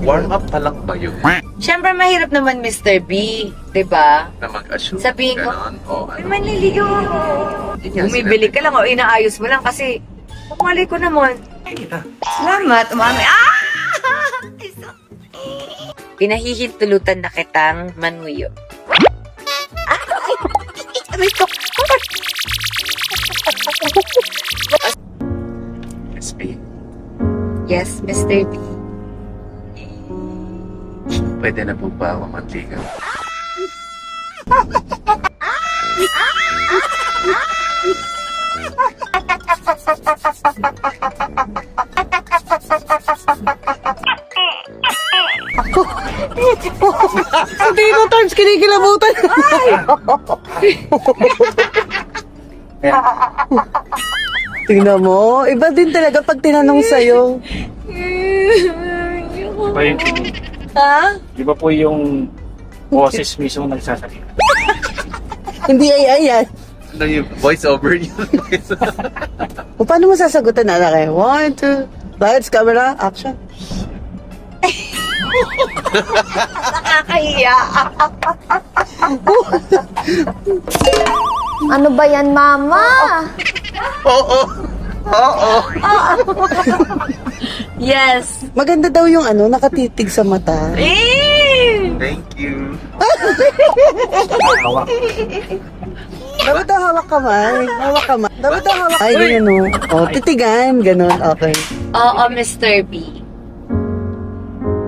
Warm up pa lang ba yun? Siyempre, mahirap naman, Mr. B. Diba? Na mag-assume. Sabihin ko, ganon, o ay, ano. manliligaw ako. Yun nga Bumibili sinabi. ka lang o inaayos mo lang kasi malay ko naman. Kita. Salamat, umami. Pinahihintulutan na kitang manuyo. SP, Yes, Mr. B. pwede na po ba ako manligaw? Hindi no times kinikilabutan. Tingnan mo, iba din talaga pag tinanong sa'yo. Pa yung, Ha? di ba po yung boses mismo nagsasalita? Hindi AI yan. Ano yung voice over yun? O, paano mo sasagutan na lang? 1, 2, lights, camera, action. Nakakahiya. Ano ba yan, Mama? Oo! Oo! Yes. Maganda daw yung ano, nakatitig sa mata. Thank you. Hawak. Dapat daw hawak kamay. Hawak kamay. Dapat daw hawak. Ay, ganyan o. O, titigan. Ganon. Okay. Oo, Mr. B.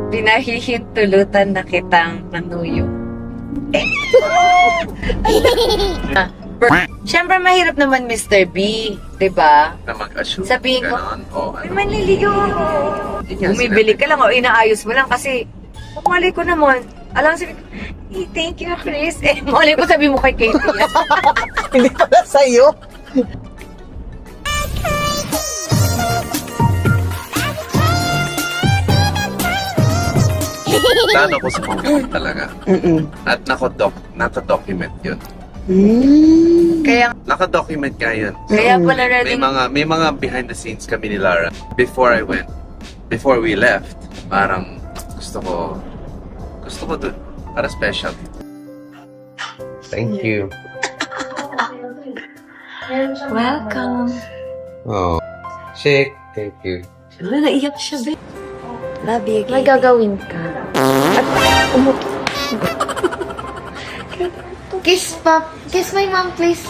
Pinahihintulutan na kitang manuyo. Siyempre, mahirap naman, Mr. B. Diba? Na mag-assume. Sabihin ko, ganon, o ay, ano. manliligaw ako. Yun nga Bumibili sinabi. ka lang o inaayos mo lang kasi malay ko naman. Alam sabi ko, hey, thank you, Chris. Eh, malay ko sabi mo kay Katie. Hindi pala sa'yo. Plano ko sa moment talaga. At naka-document yun. Kaya, Naka-document nga yun. kaya pala May ready. mga behind the scenes kami ni Lara. Before we left, parang gusto ko dun. Para special. Thank you. Welcome. Oh. Shake. Thank you. Naiyak siya, babe. Love you, May gagawin ka. Kiss pa. Kiss my mom, please.